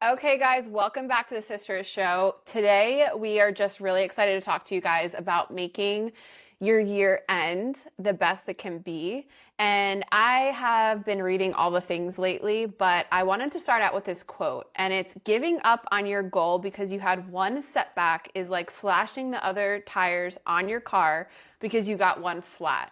Okay, guys, welcome back to the Sisters Show. Today, we are just really excited to talk to you guys about making your year end the best it can be. And I have been reading all the things lately, but I wanted to start out with this quote, and it's giving up on your goal because you had one setback is like slashing the other tires on your car because you got one flat.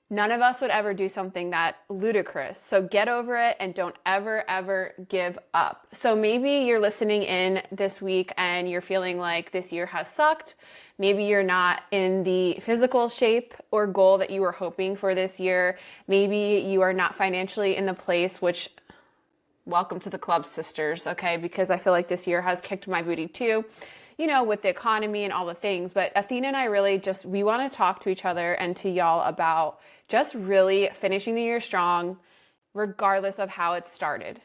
None of us would ever do something that ludicrous. So get over it and don't ever give up. So maybe you're listening in this week and you're feeling like this year has sucked. Maybe you're not in the physical shape or goal that you were hoping for this year. Maybe you are not financially in the place, which welcome to the club, sisters, okay? Because I feel like this year has kicked my booty too, with the economy and all the things. But Athena and I really we want to talk to each other and to y'all about just really finishing the year strong, regardless of how it started.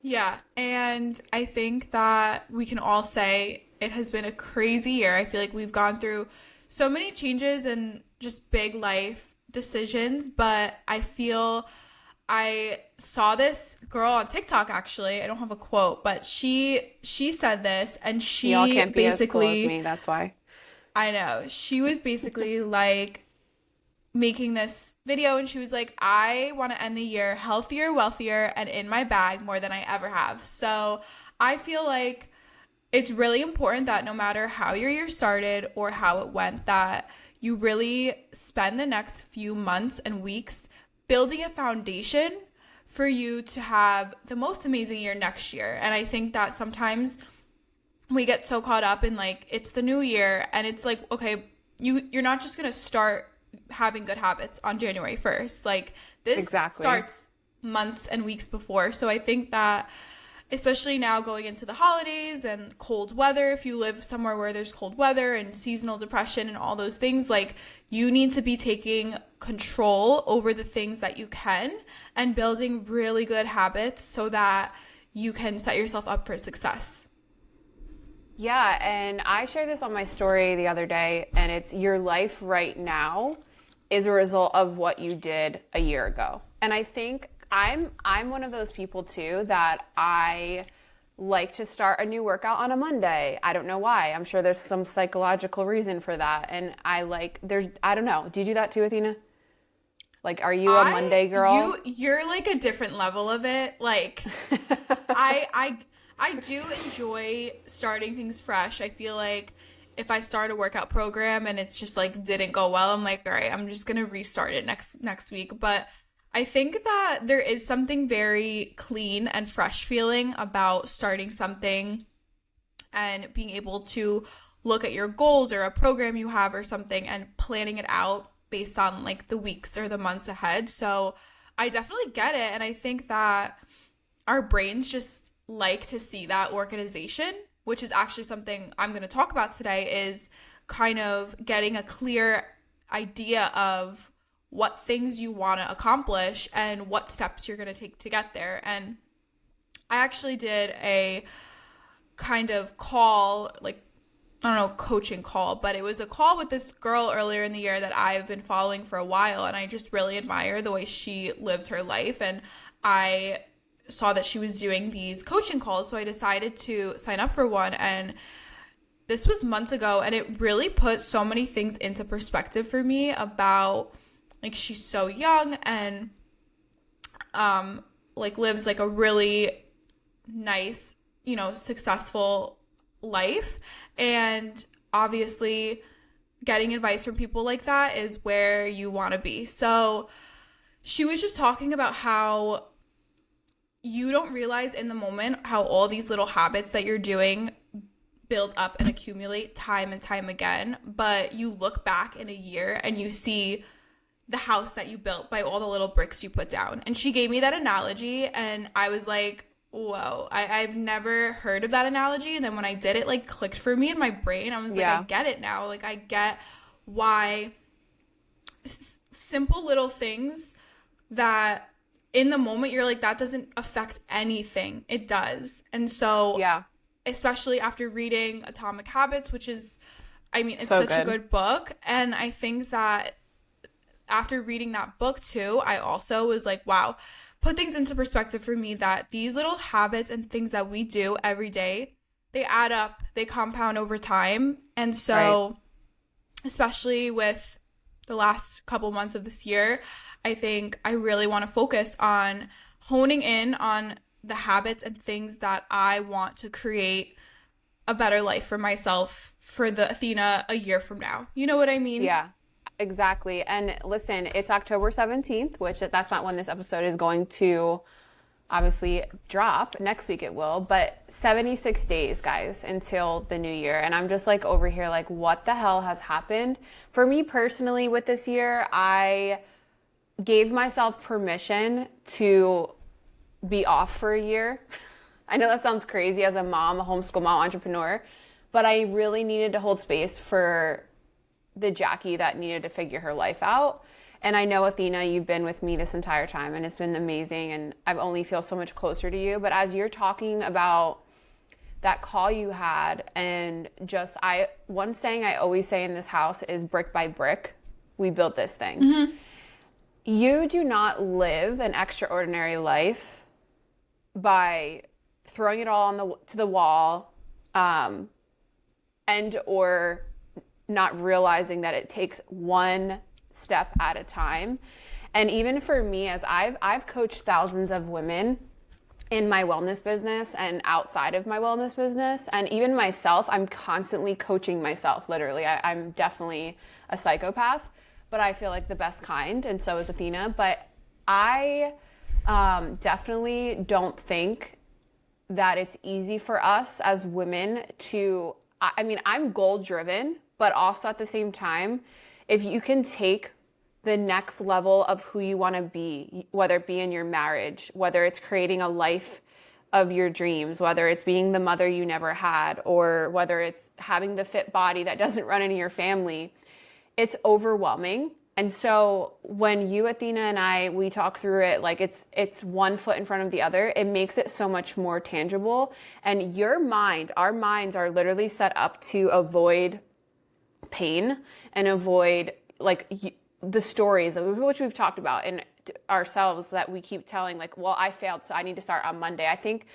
Yeah, and I think that we can all say it has been a crazy year. I feel like we've gone through so many changes and just big life decisions, but I feel I saw this girl on TikTok actually. I don't have a quote, but she said this and Y'all she can't be as cool as basically me, that's why. I know. She was basically like making this video and she was like, I want to end the year healthier, wealthier, and in my bag more than I ever have. So I feel like it's really important that no matter how your year started or how it went, that you really spend the next few months and weeks building a foundation for you to have the most amazing year next year. And I think that sometimes we get so caught up in like it's the new year and it's like, okay, you're not just going to start having good habits on January 1st. Like this Exactly. starts months and weeks before. So I think that especially now going into the holidays and cold weather, if you live somewhere where there's cold weather and seasonal depression and all those things, like you need to be taking control over the things that you can and building really good habits so that you can set yourself up for success. Yeah, and I shared this on my story the other day, and it's your life right now is a result of what you did a year ago. And I think I'm one of those people too that I like to start a new workout on a Monday. I don't know why. I'm sure there's some psychological reason for that. And I don't know. Do you do that too, Athena? Like, are you a Monday girl? You're like a different level of it. Like I I I do enjoy starting things fresh. I feel like if I start a workout program and it's just like didn't go well, I'm like, all right, I'm just gonna restart it next week. But I think that there is something very clean and fresh feeling about starting something and being able to look at your goals or a program you have or something and planning it out based on like the weeks or the months ahead. So I definitely get it. And I think that our brains just like to see that organization, which is actually something I'm going to talk about today, is kind of getting a clear idea of what things you want to accomplish and what steps you're going to take to get there. And I actually did a kind of call, like, I don't know, coaching call, but it was a call with this girl earlier in the year that I've been following for a while. And I just really admire the way she lives her life. And I saw that she was doing these coaching calls. So I decided to sign up for one. And this was months ago. And it really put so many things into perspective for me about like she's so young and like lives like a really nice, successful life. And obviously getting advice from people like that is where you want to be. So she was just talking about how you don't realize in the moment how all these little habits that you're doing build up and accumulate time and time again. But you look back in a year and you see the house that you built by all the little bricks you put down. And she gave me that analogy and I was like, whoa, I've never heard of that analogy. And then when I did, it like clicked for me in my brain. I was like, Yeah. I get it now. Like I get why simple little things that in the moment you're like, that doesn't affect anything. It does. And so, Yeah. especially after reading Atomic Habits, which is, I mean, it's So such a good. good book. And I think that after reading that book too, I also was like, wow, put things into perspective for me that these little habits and things that we do every day, they add up, they compound over time. And so, Right. especially with the last couple months of this year, I think I really want to focus on honing in on the habits and things that I want to create a better life for myself for the Athena a year from now. You know what I mean? Yeah, exactly. And listen, it's October 17th, which that's not when this episode is going to obviously drop. Next week it will, but 76 days, guys, until the new year. And I'm just like over here, like, what the hell has happened? For me personally, with this year, I gave myself permission to be off for a year. I know that sounds crazy as a mom, a homeschool mom, entrepreneur, but I really needed to hold space for the Jackie that needed to figure her life out. And I know, Athena, you've been with me this entire time and it's been amazing and I've only feel so much closer to you. But as you're talking about that call you had and just one saying I always say in this house is brick by brick, we built this thing. Mm-hmm. You do not live an extraordinary life by throwing it all to the wall, and or not realizing that it takes one step at a time. And even for me, as I've coached thousands of women in my wellness business and outside of my wellness business, and even myself, I'm constantly coaching myself. Literally, I'm definitely a psychopath, but I feel like the best kind, and so is Athena. But I definitely don't think that it's easy for us as women to, I mean, I'm goal driven, but also at the same time, if you can take the next level of who you want to be, whether it be in your marriage, whether it's creating a life of your dreams, whether it's being the mother you never had, or whether it's having the fit body that doesn't run into your family, it's overwhelming. And so when you, Athena, and we talk through it, like it's one foot in front of the other, it makes it so much more tangible. And our minds are literally set up to avoid pain and avoid the stories of which we've talked about in ourselves that we keep telling, like, well, I failed, so I need to start on Monday. I think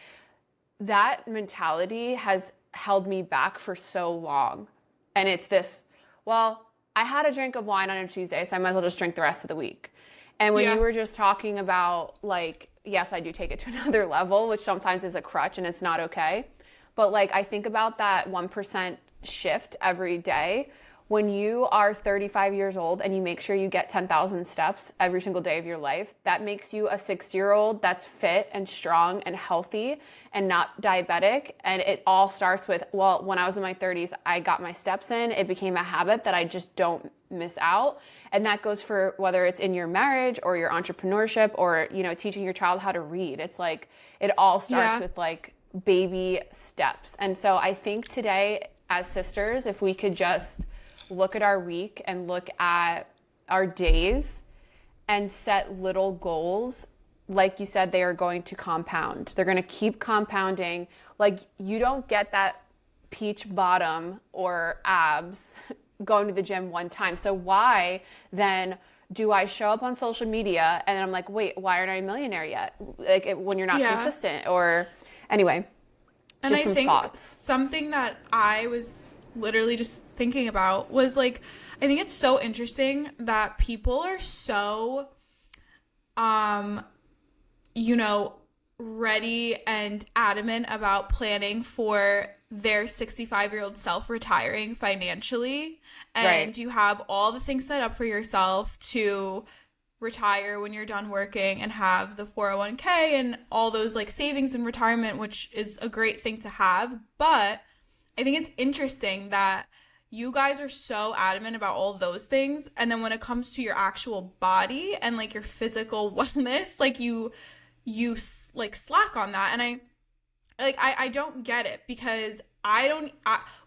that mentality has held me back for so long. And it's this, well, I had a drink of wine on a Tuesday, so I might as well just drink the rest of the week. And when you were just talking about, like, yes, I do take it to another level, which sometimes is a crutch and it's not okay. But like, I think about that 1% shift every day. When you are 35 years old and you make sure you get 10,000 steps every single day of your life, that makes you a 60-year-old that's fit and strong and healthy and not diabetic. And it all starts with, well, when I was in my 30s, I got my steps in. It became a habit that I just don't miss out. And that goes for whether it's in your marriage or your entrepreneurship or, you know, teaching your child how to read. It's like, it all starts with like baby steps. And so I think today as sisters, if we could just look at our week and look at our days and set little goals, like you said, they are going to compound. They're going to keep compounding. Like, you don't get that peach bottom or abs going to the gym one time. So why then do I show up on social media and I'm like, wait, why aren't I a millionaire yet? Like, when you're not consistent, or anyway. And I think something that I was literally just thinking about was, like, I think it's so interesting that people are so you know, ready and adamant about planning for their 65-year-old self retiring financially, and you have all the things set up for yourself to retire when you're done working and have the 401k and all those like savings in retirement, which is a great thing to have. But I think it's interesting that you guys are so adamant about all those things, and then when it comes to your actual body and like your physical wellness, like you like slack on that. And I don't get it, because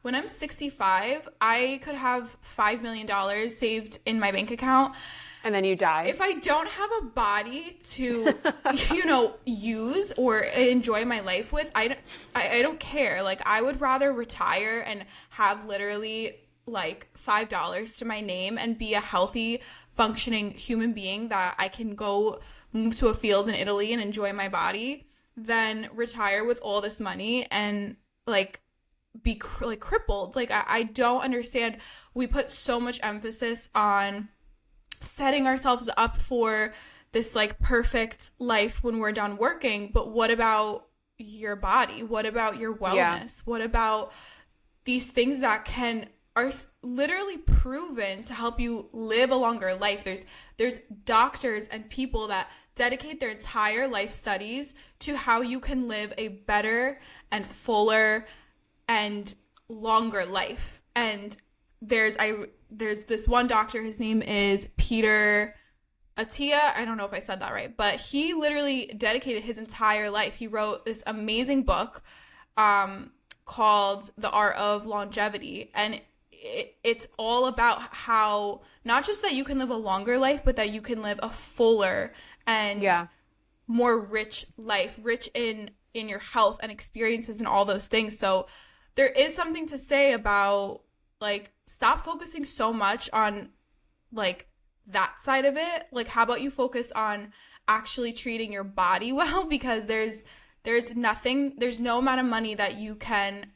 when I'm 65, I could have $5 million saved in my bank account. And then you die. If I don't have a body to, you know, use or enjoy my life with, I don't care. Like, I would rather retire and have literally like $5 to my name and be a healthy, functioning human being that I can go move to a field in Italy and enjoy my body than retire with all this money and like be like crippled. Like I don't understand. We put so much emphasis on setting ourselves up for this like perfect life when we're done working, but what about your body? What about your Yeah. wellness? What about these things that are literally proven to help you live a longer life? There's doctors and people that dedicate their entire life studies to how you can live a better and fuller and longer life. And there's this one doctor, his name is Peter Atia. I don't know if I said that right, but he literally dedicated his entire life. He wrote this amazing book called The Art of Longevity, and it's all about how not just that you can live a longer life, but that you can live a fuller and Yeah. more rich life, rich in your health and experiences and all those things. So there is something to say about like stop focusing so much on like that side of it. Like how about you focus on actually treating your body well, because there's no amount of money that you can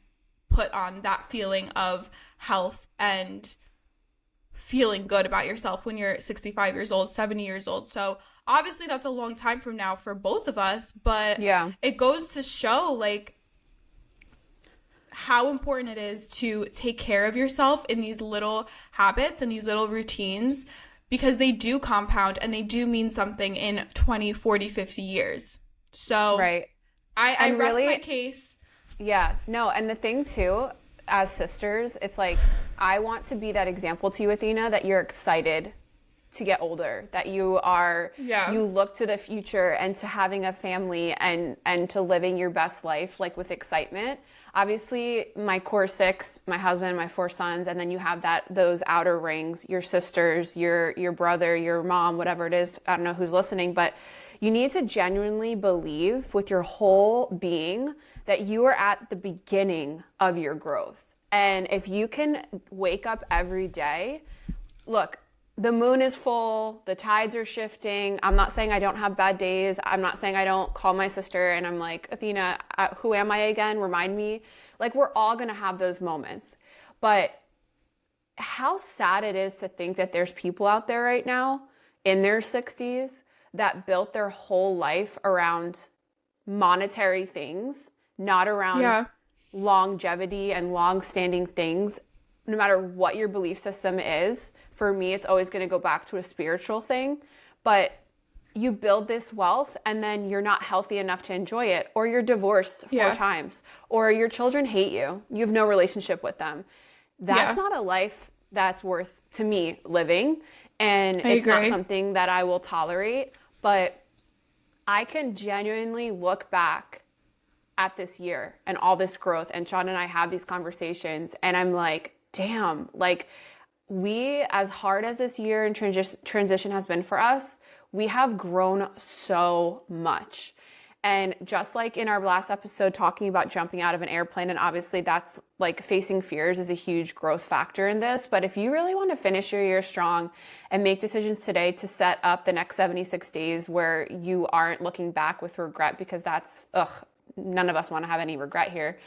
put on that feeling of health and feeling good about yourself when you're 65 years old, 70 years old. So obviously that's a long time from now for both of us, but Yeah. it goes to show like how important it is to take care of yourself in these little habits and these little routines, because they do compound and they do mean something in 20, 40, 50 years. So Right. I And rest really, my case. yeah, no, and the thing too, as sisters, it's like I want to be that example to you, Athena, that you're excited to get older, that Yeah. you look to the future and to having a family and to living your best life like with excitement. Obviously, my core six, my husband, my four sons, and then you have those outer rings, your sisters, your brother, your mom, whatever it is. I don't know who's listening, but you need to genuinely believe with your whole being that you are at the beginning of your growth. And if you can wake up every day, look, the moon is full, the tides are shifting. I'm not saying I don't have bad days. I'm not saying I don't call my sister and I'm like, Athena, who am I again? Remind me. Like, we're all going to have those moments. But how sad it is to think that there's people out there right now in their 60s that built their whole life around monetary things, not around Yeah. longevity and long-standing things. No matter what your belief system is, for me, it's always going to go back to a spiritual thing. But you build this wealth and then you're not healthy enough to enjoy it, or you're divorced four Yeah. times, or your children hate you. You have no relationship with them. That's Yeah. not a life that's worth, to me, living. And I it's not agree. something that I will tolerate. But I can genuinely look back at this year and all this growth, and Sean and I have these conversations, and I'm like, damn, like we, as hard as this year and transition has been for us, we have grown so much. And just like in our last episode talking about jumping out of an airplane, and obviously that's like facing fears is a huge growth factor in this. But if you really want to finish your year strong and make decisions today to set up the next 76 days where you aren't looking back with regret, because that's, none of us want to have any regret here.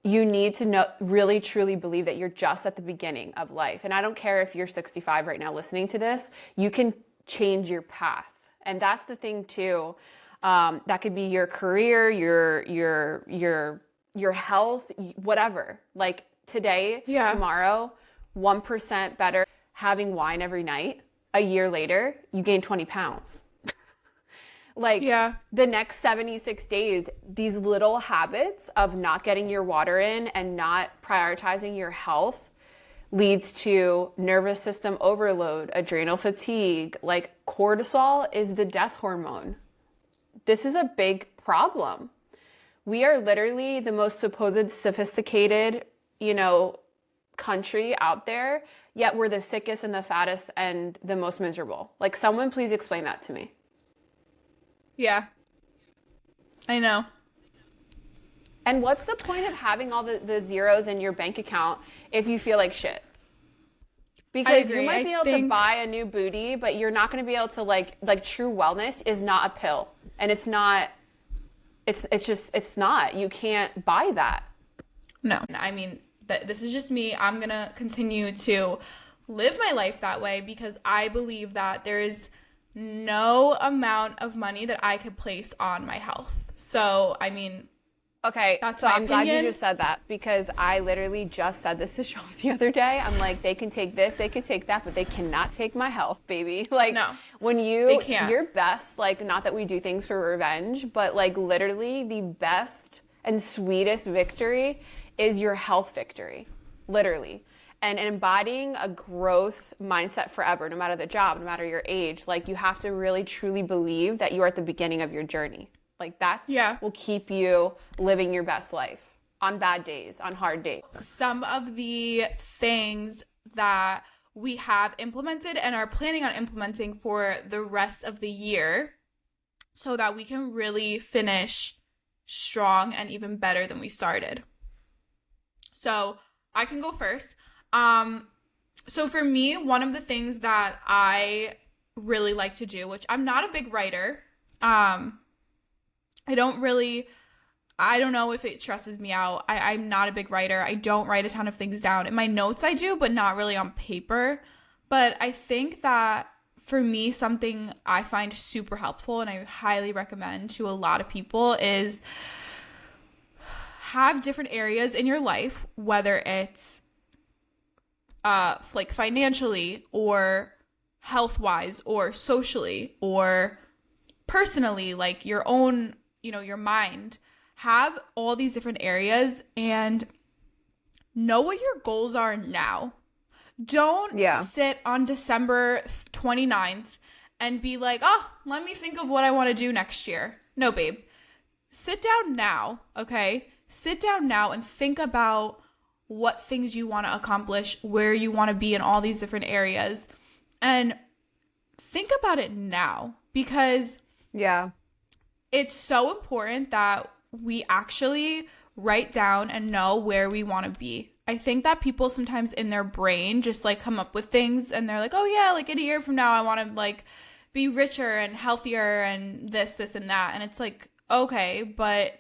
You need to know, really truly believe that you're just at the beginning of life. And I don't care if you're 65 right now listening to this, you can change your path. And that's the thing too. That could be your career, your health, whatever. Like today, Yeah. tomorrow, 1% better having wine every night. A year later, you gain 20 pounds. Like Yeah. the next 76 days, these little habits of not getting your water in and not prioritizing your health leads to nervous system overload, adrenal fatigue. Like cortisol is the death hormone. This is a big problem. We are literally the most supposed sophisticated, country out there, yet we're the sickest and the fattest and the most miserable. Like someone please explain that to me. Yeah. I know. And what's the point of having all the zeros in your bank account if you feel like shit? I Because you agree. might I be able to think, buy a new booty, but you're not going to be able to like true wellness is not a pill. And it's not it's not. You can't buy that. no, I mean, this is just me. I'm going to continue to live my life that way because I believe that there is no amount of money that I could place on my health. So, I mean, Okay, that's so my I'm glad you opinion. just said that because I literally just said this to Sean the other day. I'm like, they can take this, they can take that, but they cannot take my health, baby. Like No, when they can't. your best, like not that we do things for revenge, but like literally the best and sweetest victory is your health victory. Literally. And embodying a growth mindset forever, no matter the job, no matter your age, like you have to really truly believe that you are at the beginning of your journey. Like that Yeah. will keep you living your best life on bad days, on hard days. Some of the things that we have implemented and are planning on implementing for the rest of the year so that we can really finish strong and even better than we started. So I can go first. So for me, one of the things that I really like to do, which I'm not a big writer, I don't really, I don't know if it stresses me out. I'm not a big writer. I don't write a ton of things down. In my notes, I do, but not really on paper. But I think that for me, something I find super helpful and I highly recommend to a lot of people is have different areas in your life, whether it's like financially or health wise or socially or personally, like your own, your mind, have all these different areas and know what your goals are now. Don't Yeah. sit on December 29th and be like, oh, let me think of what I want to do next year. No, babe. Sit down now, okay? Sit down now and think about what things you want to accomplish, where you want to be in all these different areas. And think about it now because Yeah. it's so important that we actually write down and know where we want to be. I think that people sometimes in their brain just like come up with things and they're like, oh yeah, like in a year from now, I want to like be richer and healthier and this, and that. And it's like, okay, but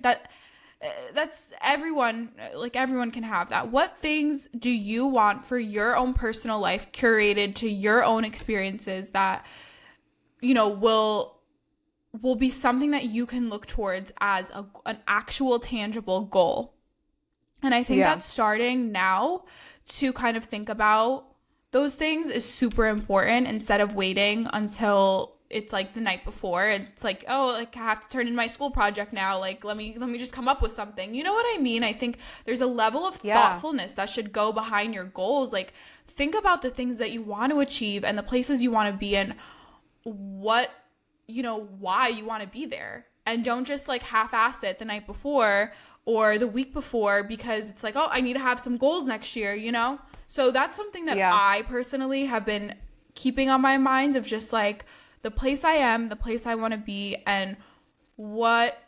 that's everyone, like everyone can have that. What things do you want for your own personal life curated to your own experiences that, will be something that you can look towards as an actual tangible goal. And I think Yeah. that starting now to kind of think about those things is super important instead of waiting until it's like the night before. It's like, oh, like I have to turn in my school project now. Like let me just come up with something. You know what I mean? I think there's a level of thoughtfulness that should go behind your goals. Like think about the things that you want to achieve and the places you want to be and what why you want to be there, and don't just like half-ass it the night before or the week before because it's like, oh, I need to have some goals next year, So that's something that Yeah. I personally have been keeping on my mind of just like the place I am, the place I want to be, and what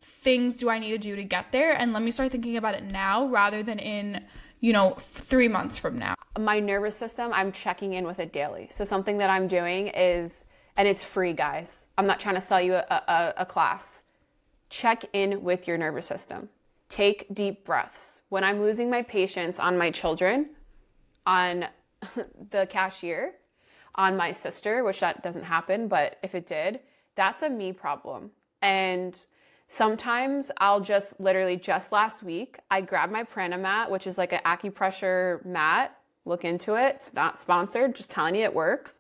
things do I need to do to get there, and let me start thinking about it now rather than in 3 months from now. My nervous system, I'm checking in with it daily. So something that I'm doing is, and it's free, guys. I'm not trying to sell you a class. Check in with your nervous system. Take deep breaths. When I'm losing my patience on my children, on the cashier, on my sister, which that doesn't happen, but if it did, that's a me problem. And sometimes I'll just last week, I grabbed my prana mat, which is like an acupressure mat. Look into it. It's not sponsored, just telling you it works.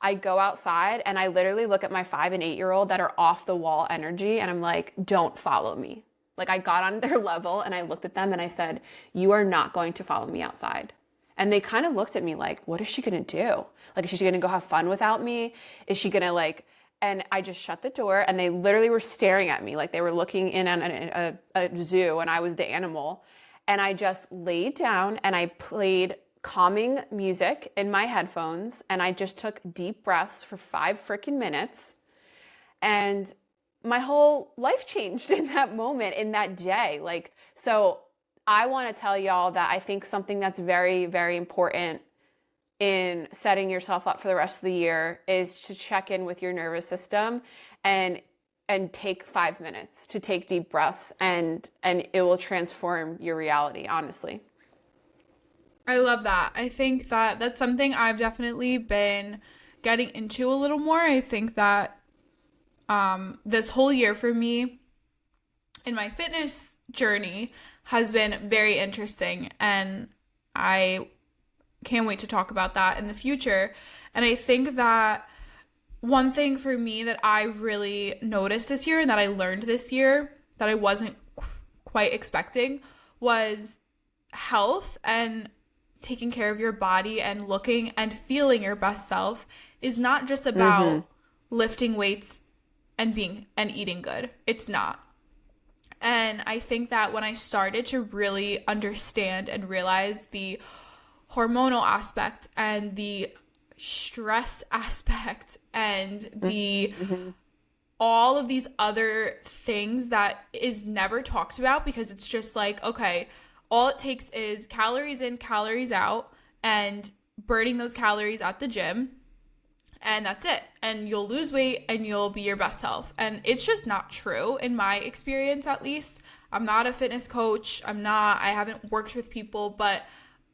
I go outside and I literally look at my 5 and 8-year-old that are off the wall energy. And I'm like, don't follow me. Like I got on their level and I looked at them and I said, you are not going to follow me outside. And they kind of looked at me like, what is she going to do? Like, is she going to go have fun without me? Is she going to like, and I just shut the door and they literally were staring at me like they were looking in on a zoo and I was the animal. And I just laid down and I played calming music in my headphones and I just took deep breaths for 5 freaking minutes. And my whole life changed in that moment, in that day. Like, so I want to tell y'all that I think something that's very, very important in setting yourself up for the rest of the year is to check in with your nervous system and take 5 minutes to take deep breaths, and it will transform your reality, honestly. I love that. I think that that's something I've definitely been getting into a little more. I think that this whole year for me in my fitness journey has been very interesting, and I can't wait to talk about that in the future. And I think that one thing for me that I really noticed this year and that I learned this year that I wasn't quite expecting was health and taking care of your body and looking and feeling your best self is not just about lifting weights and eating good. It's not. And I think that when I started to really understand and realize the hormonal aspect and the stress aspect and the all of these other things that is never talked about, because it's just like, okay, all it takes is calories in, calories out, and burning those calories at the gym, and that's it. And you'll lose weight and you'll be your best self. And it's just not true in my experience, at least. I'm not a fitness coach. I haven't worked with people, but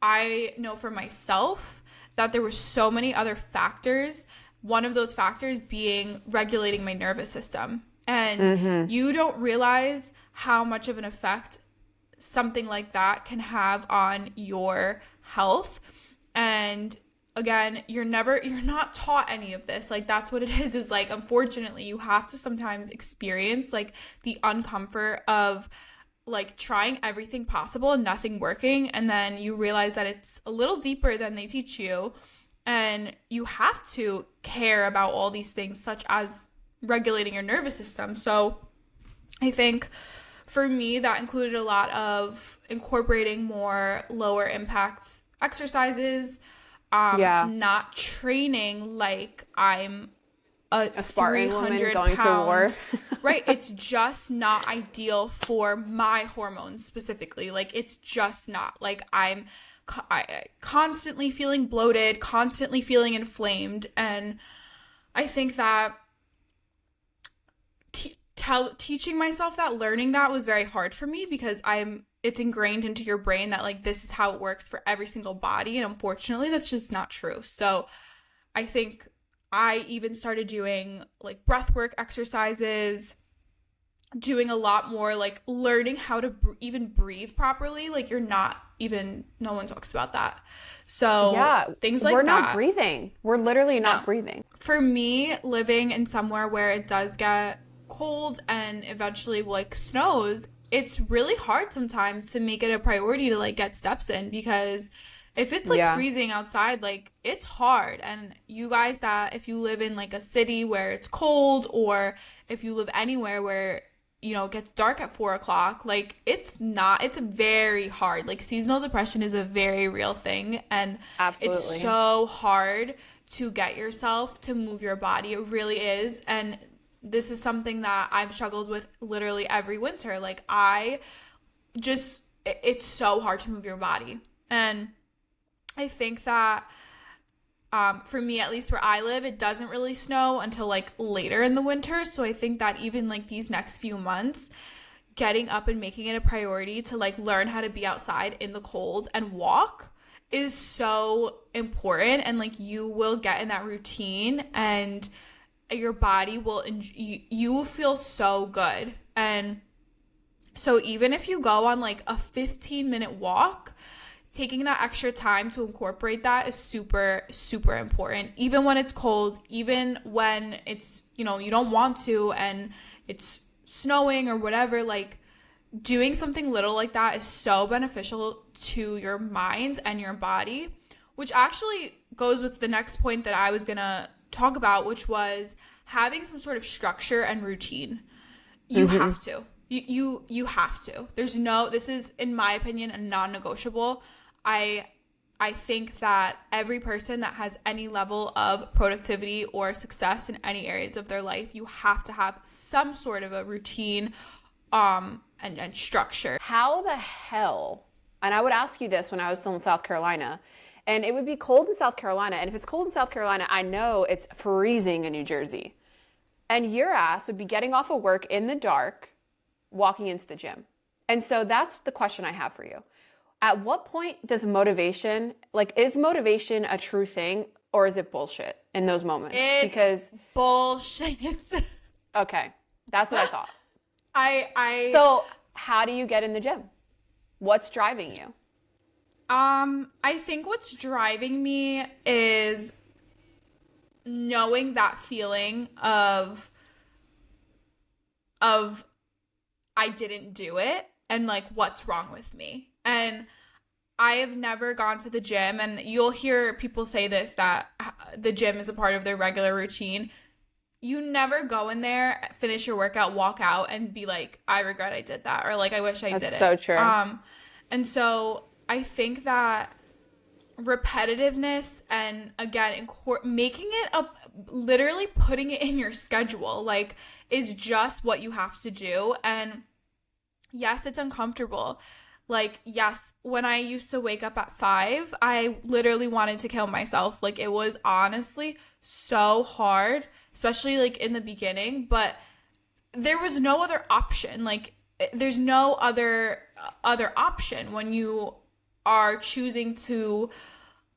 I know for myself that there were so many other factors. One of those factors being regulating my nervous system. And you don't realize how much of an effect something like that can have on your health. And again, you're not taught any of this. Like, that's what it is like, unfortunately, you have to sometimes experience like the uncomfort of like trying everything possible and nothing working, and then you realize that it's a little deeper than they teach you, and you have to care about all these things such as regulating your nervous system. So I think for me that included a lot of incorporating more lower impact exercises, not training like I'm a Spartan woman going to war. Right, it's just not ideal for my hormones specifically. Like, it's just not. Like, I'm constantly feeling bloated, constantly feeling inflamed, and I think that teaching myself that, learning that was very hard for me, because it's ingrained into your brain that like this is how it works for every single body, and unfortunately that's just not true. So I think I even started doing like breathwork exercises, doing a lot more like learning how to even breathe properly. Like, no one talks about that. So yeah, things like that. We're not breathing. We're literally not breathing. For me, living in somewhere where it does get cold and eventually like snows, it's really hard sometimes to make it a priority to like get steps in, because if it's like freezing outside, like it's hard. And you guys, that if you live in like a city where it's cold, or if you live anywhere where, you know, it gets dark at 4 o'clock, like it's very hard. Like, seasonal depression is a very real thing. And absolutely, it's so hard to get yourself to move your body. It really is. And this is something that I've struggled with literally every winter. Like, it's so hard to move your body. And I think that for me, at least where I live, it doesn't really snow until like later in the winter. So I think that even like these next few months, getting up and making it a priority to like learn how to be outside in the cold and walk is so important. And like, you will get in that routine and your body will, you will feel so good. And so even if you go on like a 15-minute walk, taking that extra time to incorporate that is super, super important. Even when it's cold, even when it's, you know, you don't want to and it's snowing or whatever, like doing something little like that is so beneficial to your mind and your body, which actually goes with the next point that I was going to talk about, which was having some sort of structure and routine. You have to. You have to. This is, in my opinion, a non-negotiable. I think that every person that has any level of productivity or success in any areas of their life, you have to have some sort of a routine and structure. How the hell, and I would ask you this when I was still in South Carolina, And it would be cold in South Carolina. And if it's cold in South Carolina, I know it's freezing in New Jersey. And your ass would be getting off of work in the dark, walking into the gym. And so that's the question I have for you. At what point does motivation, like, is motivation a true thing or is it bullshit in those moments? It's bullshit. Okay, that's what I thought. I So how do you get in the gym? What's driving you? I think what's driving me is knowing that feeling of I didn't do it and like what's wrong with me. And I have never gone to the gym, and you'll hear people say this, that the gym is a part of their regular routine. You never go in there, finish your workout, walk out, and be like, I regret I did that, or like, I wish I did it. That's so true. And so I think that repetitiveness and, again, making it up, literally putting it in your schedule, like, is just what you have to do. And yes, it's uncomfortable. Like, yes, when I used to wake up at 5, I literally wanted to kill myself. Like, it was honestly so hard, especially like in the beginning, but there was no other option. Like, there's no other option when you are choosing to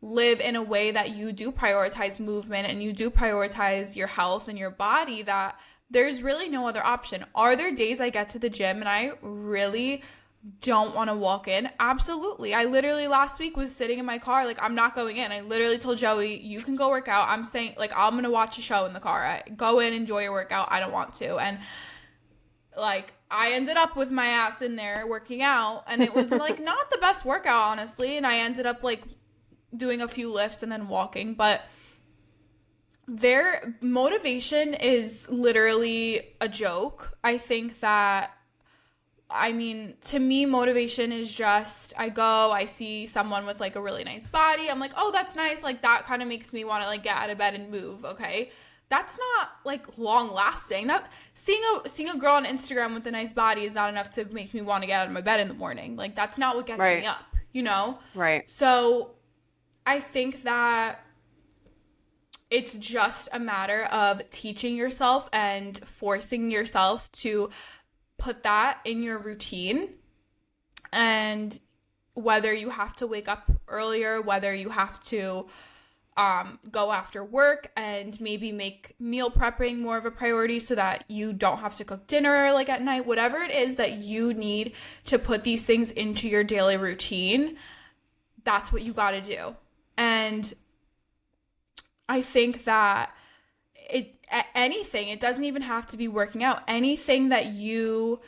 live in a way that you do prioritize movement and you do prioritize your health and your body, that there's really no other option. Are there days I get to the gym and I really don't want to walk in? Absolutely. I literally last week was sitting in my car, like, I'm not going in. I literally told Joey, you can go work out. I'm staying, like, I'm going to watch a show in the car. Go in, enjoy your workout. I don't want to. And like, I ended up with my ass in there working out, and it was like not the best workout, honestly. And I ended up like doing a few lifts and then walking, but their motivation is literally a joke. I think that, I mean, to me, motivation is just, I see someone with like a really nice body. I'm like, oh, that's nice. Like, that kind of makes me want to like get out of bed and move. Okay. That's not like long lasting. That seeing a girl on Instagram with a nice body is not enough to make me want to get out of my bed in the morning. Like, that's not what gets me up, you know? Right. So I think that it's just a matter of teaching yourself and forcing yourself to put that in your routine. And whether you have to wake up earlier, whether you have to go after work and maybe make meal prepping more of a priority so that you don't have to cook dinner like at night, whatever it is that you need to put these things into your daily routine, that's what you got to do. And I think that anything, it doesn't even have to be working out, anything that you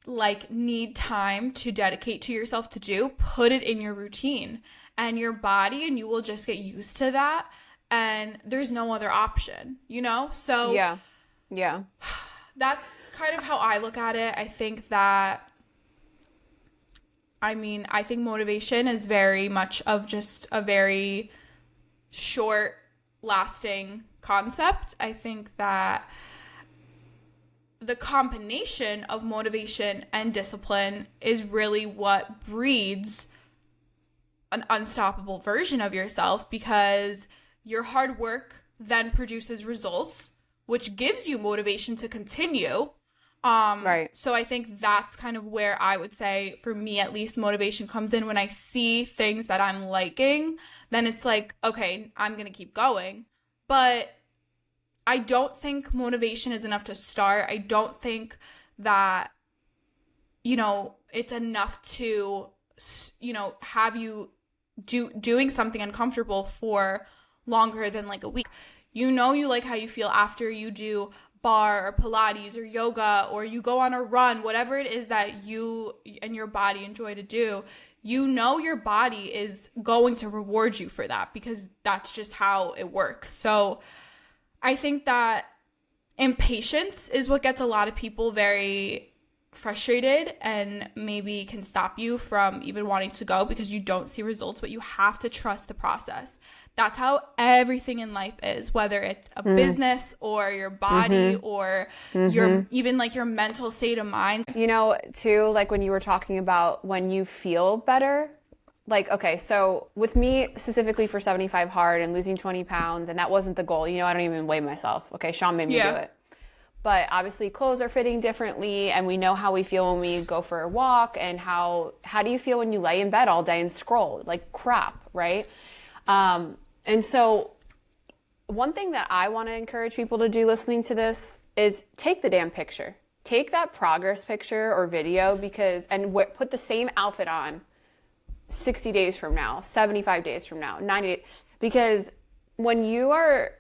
like need time to dedicate to yourself to do, put it in your routine and your body, and you will just get used to that. And there's no other option, you know? So yeah, that's kind of how I look at it. I think that, I think motivation is very much of just a very short lasting concept. I think that the combination of motivation and discipline is really what breeds an unstoppable version of yourself, because your hard work then produces results, which gives you motivation to continue. Right. So I think that's kind of where I would say, for me at least, motivation comes in. When I see things that I'm liking, then it's like, okay, I'm going to keep going. But I don't think motivation is enough to start. I don't think that, it's enough to, have you doing something uncomfortable for longer than like a week. You like how you feel after you do bar or Pilates or yoga, or you go on a run, whatever it is that you and your body enjoy to do. Your body is going to reward you for that, because that's just how it works. So I think that impatience is what gets a lot of people very frustrated and maybe can stop you from even wanting to go, because you don't see results. But you have to trust the process. That's how everything in life is, whether it's a business or your body or your even like your mental state of mind. Too, like when you were talking about when you feel better, like, okay, so with me specifically for 75 hard and losing 20 pounds, and that wasn't the goal. I don't even weigh myself. Okay, Sean made me do it. But obviously clothes are fitting differently, and we know how we feel when we go for a walk, and how do you feel when you lay in bed all day and scroll like crap, right? And so one thing that I want to encourage people to do listening to this is take the damn picture. Take that progress picture or video, and put the same outfit on 60 days from now, 75 days from now, 90 days, because when you are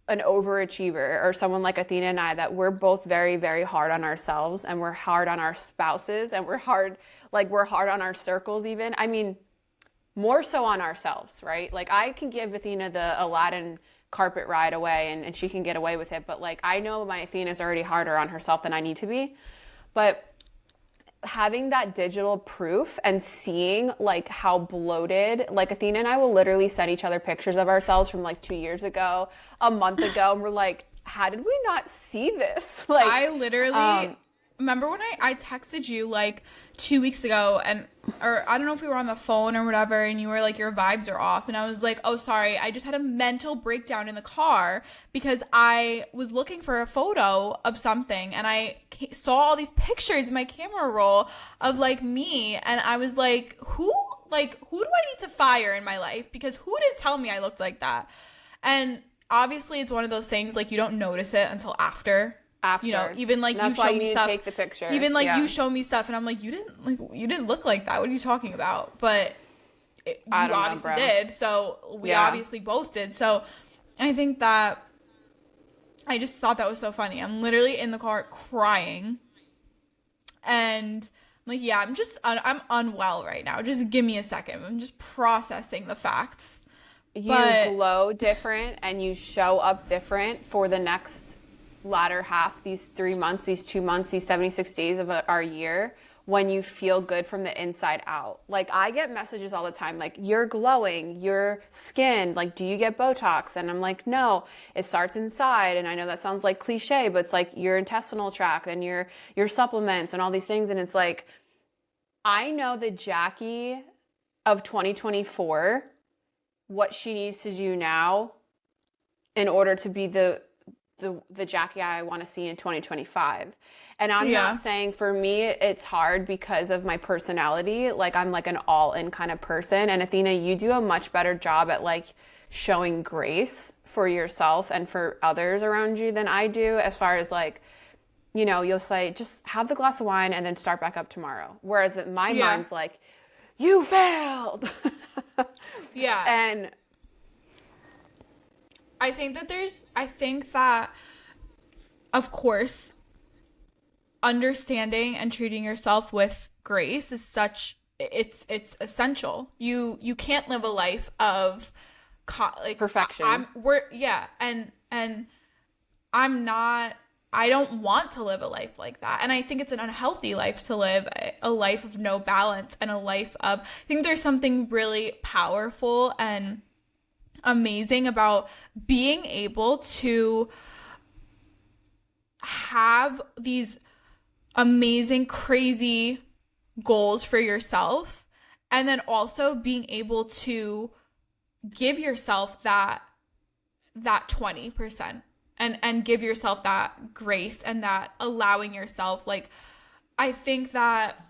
an overachiever, or someone like Athina and I, that we're both very, very hard on ourselves, and we're hard on our spouses, and we're hard on our circles even. I mean, more so on ourselves, right? Like, I can give Athina the Aladdin carpet ride away, and she can get away with it. But like, I know my Athina's already harder on herself than I need to be. But having that digital proof and seeing like how bloated, like Athina and I will literally send each other pictures of ourselves from like 2 years ago, a month ago, and we're like, how did we not see this? Like, I literally remember when I texted you like 2 weeks ago, or I don't know if we were on the phone or whatever, and you were like, your vibes are off, and I was like, oh, sorry, I just had a mental breakdown in the car because I was looking for a photo of something, and I saw all these pictures in my camera roll of like me, and I was like, who do I need to fire in my life, because who did tell me I looked like that? And obviously it's one of those things, like, you don't notice it until after. Even like you show me stuff, take the picture. Even like you show me stuff, and I'm like, you didn't look like that. What are you talking about? But you obviously did. So we obviously both did. So I think that I just thought that was so funny. I'm literally in the car crying, and I'm like, yeah, I'm unwell right now. Just give me a second. I'm just processing the facts. You glow different, and you show up different for the next latter half, these 3 months, these 2 months, these 76 days of our year, when you feel good from the inside out. Like, I get messages all the time, like, you're glowing, your skin, like, do you get Botox? And I'm like, no, it starts inside. And I know that sounds like cliche, but it's like your intestinal tract and your supplements and all these things. And it's like, I know the Jackie of 2024, what she needs to do now in order to be the Jackie I want to see in 2025. And I'm not saying, for me, it's hard because of my personality. Like, I'm like an all-in kind of person. And Athina, you do a much better job at like showing grace for yourself and for others around you than I do, as far as like, you'll say, just have the glass of wine and then start back up tomorrow. Whereas that my mind's like, you failed. Yeah. And I think that, of course, understanding and treating yourself with grace is it's essential. You can't live a life of like perfection. I don't want to live a life like that. And I think it's an unhealthy life to live, a life of no balance, and a life of, I think there's something really powerful and amazing about being able to have these amazing, crazy goals for yourself, and then also being able to give yourself that 20% and give yourself that grace and that allowing yourself. Like, I think that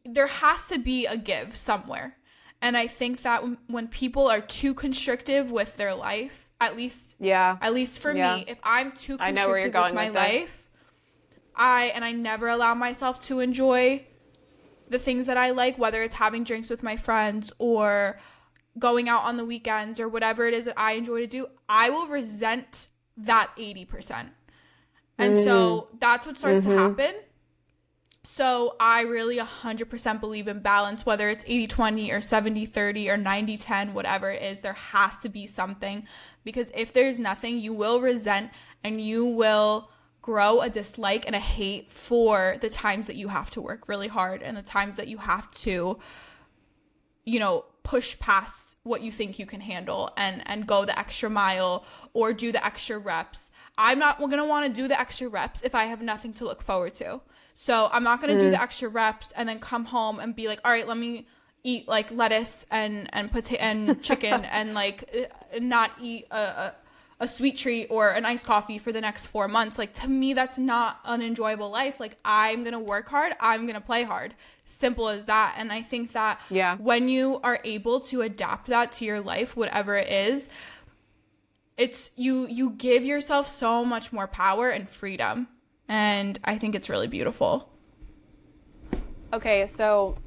there has to be a give somewhere. And I think that when people are too constrictive with their life, at least for me, if I'm too constrictive with my life, I never allow myself to enjoy the things that I like, whether it's having drinks with my friends or going out on the weekends or whatever it is that I enjoy to do, I will resent that 80%. And so that's what starts to happen. So I really 100% believe in balance, whether it's 80-20 or 70-30 or 90-10, whatever it is. There has to be something, because if there's nothing, you will resent and you will grow a dislike and a hate for the times that you have to work really hard and the times that you have to, push past what you think you can handle and go the extra mile or do the extra reps. I'm not going to want to do the extra reps if I have nothing to look forward to. So I'm not going to do the extra reps and then come home and be like, all right, let me eat like lettuce and potato and chicken and like not eat a sweet treat or an iced coffee for the next 4 months. Like, to me, that's not an enjoyable life. Like, I'm going to work hard. I'm going to play hard. Simple as that. And I think that when you are able to adapt that to your life, whatever it is, it's you give yourself so much more power and freedom. And I think it's really beautiful. Okay, so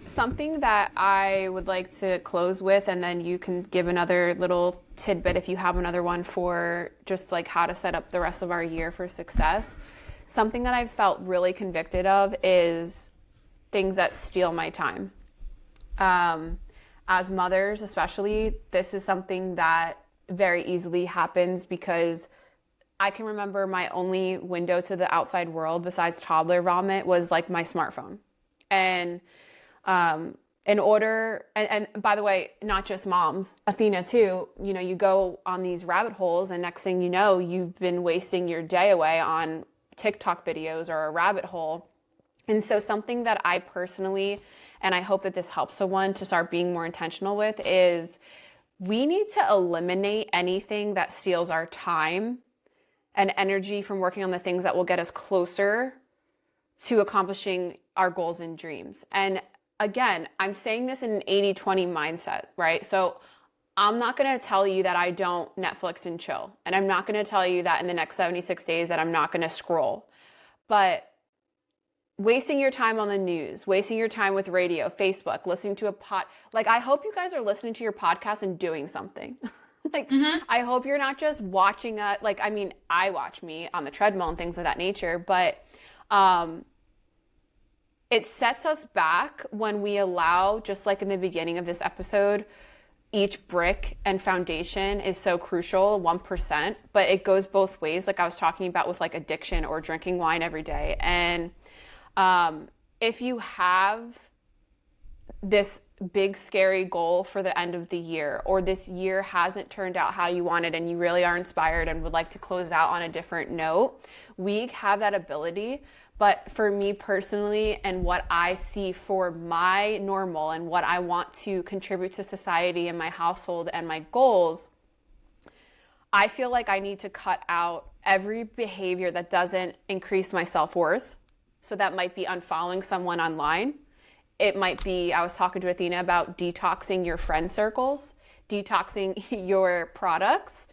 something that I would like to close with, and then you can give another little tidbit if you have another one for just like how to set up the rest of our year for success. Something that I've felt really convicted of is things that steal my time. As mothers, especially, this is something that very easily happens because I can remember my only window to the outside world besides toddler vomit was like my smartphone. And in order, and by the way, not just moms, Athena too, you know, you go on these rabbit holes and next thing you know, you've been wasting your day away on TikTok videos or a rabbit hole. And so something that I personally, and I hope that this helps someone to start being more intentional with, is we need to eliminate anything that steals our time and energy from working on the things that will get us closer to accomplishing our goals and dreams. And again, I'm saying this in an 80-20 mindset, right? So I'm not going to tell you that I don't Netflix and chill. And I'm not going to tell you that in the next 76 days that I'm not going to scroll. But wasting your time on the news, wasting your time with radio, Facebook, listening to like, I hope you guys are listening to your podcast and doing something. Like, I hope you're not just watching like, I mean, I watch me on the treadmill and things of that nature, but it sets us back when we allow, just like in the beginning of this episode, each brick and foundation is so crucial, 1%, but it goes both ways. Like I was talking about with like addiction or drinking wine every day. And if you have this big scary goal for the end of the year, or this year hasn't turned out how you wanted and you really are inspired and would like to close out on a different note, we have that ability. But for me personally, and what I see for my normal and what I want to contribute to society and my household and my goals, I feel like I need to cut out every behavior that doesn't increase my self-worth. So that might be unfollowing someone online. It might be, I was talking to Athena about detoxing your friend circles, detoxing your products,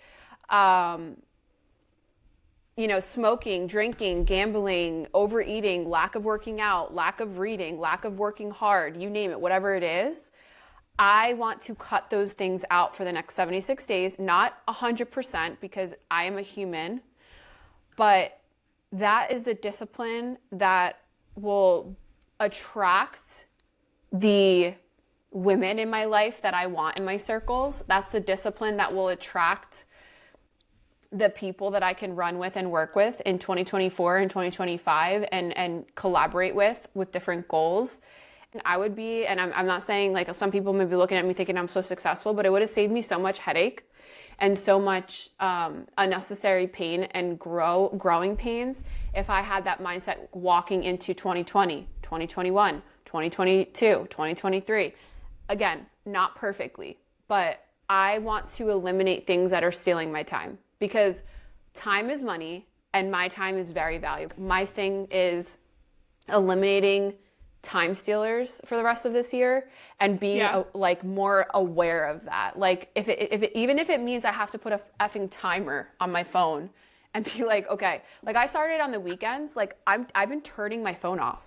you know, smoking, drinking, gambling, overeating, lack of working out, lack of reading, lack of working hard, you name it, whatever it is. I want to cut those things out for the next 76 days, not 100% because I am a human, but that is the discipline that will attract the women in my life that I want in my circles. That's the discipline that will attract the people that I can run with and work with in 2024 and 2025 and collaborate with different goals. And I would be, and I'm not saying like some people may be looking at me thinking I'm so successful, but it would have saved me so much headache and so much unnecessary pain and growing pains if I had that mindset walking into 2020, 2021, 2022, 2023. Again, not perfectly, but I want to eliminate things that are stealing my time because time is money and my time is very valuable. My thing is eliminating time stealers for the rest of this year and being like more aware of that. Like if it even if it means I have to put a effing timer on my phone and be like, okay, like I started on the weekends, like I've been turning my phone off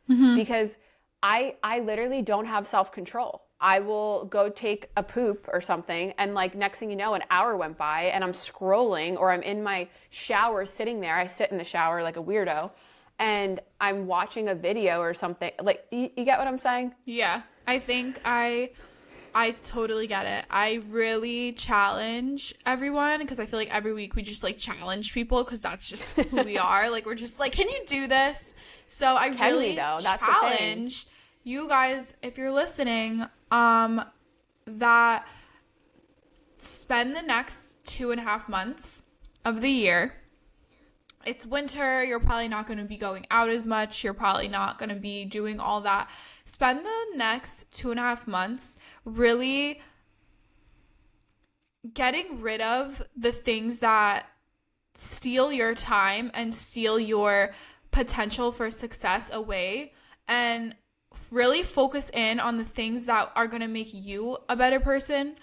because I literally don't have self-control. I will go take a poop or something and like next thing you know, an hour went by and I'm scrolling or I'm in my shower sitting there. I sit in the shower like a weirdo and I'm watching a video or something. Like, you get what I'm saying? Yeah, I think I totally get it. I really challenge everyone because I feel like every week we just like challenge people because that's just who we are. Like we're just like, can you do this? So I really challenge you guys if you're listening. that spend the next 2.5 months of the year. It's winter. You're probably not going to be going out as much. You're probably not going to be doing all that. Spend the next 2.5 months really getting rid of the things that steal your time and steal your potential for success away, and really focus in on the things that are going to make you a better person.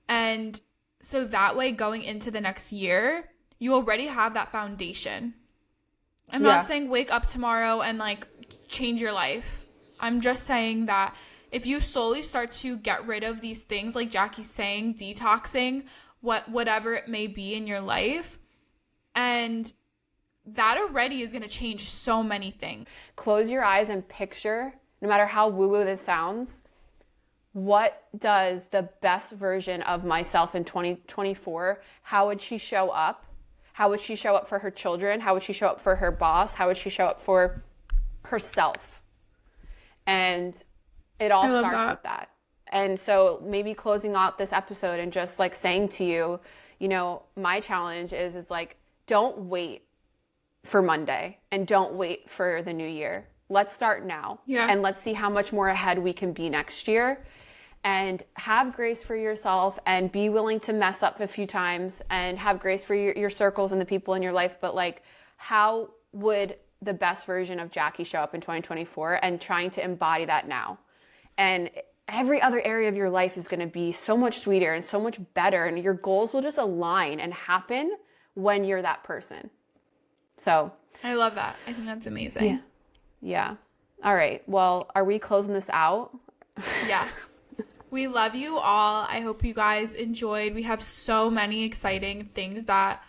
And so that way, going into the next year, you already have that foundation. I'm not saying wake up tomorrow and like change your life. I'm just saying that if you slowly start to get rid of these things, like Jackie's saying, detoxing, whatever it may be in your life, and that already is going to change so many things. Close your eyes and picture, no matter how woo-woo this sounds, what does the best version of myself in 2024, how would she show up? How would she show up for her children? How would she show up for her boss? How would she show up for herself? And it all starts with that. And so maybe closing out this episode and just like saying to you, you know, my challenge is like, don't wait for Monday and don't wait for the new year. Let's start now. And let's see how much more ahead we can be next year. And have grace for yourself and be willing to mess up a few times and have grace for your circles and the people in your life. But like, how would the best version of Jackie show up in 2024, and trying to embody that now? And every other area of your life is going to be so much sweeter and so much better. And your goals will just align and happen when you're that person. So I love that. I think that's amazing. Yeah. All right. Well, are we closing this out? Yes. We love you all. I hope you guys enjoyed. We have so many exciting things that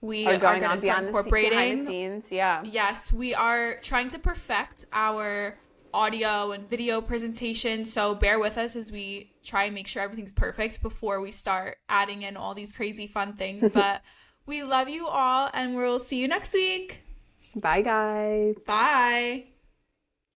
we are going to start incorporating. Behind the scenes, Yes, we are trying to perfect our audio and video presentation. So bear with us as we try and make sure everything's perfect before we start adding in all these crazy fun things. But we love you all, and we'll see you next week. Bye, guys. Bye.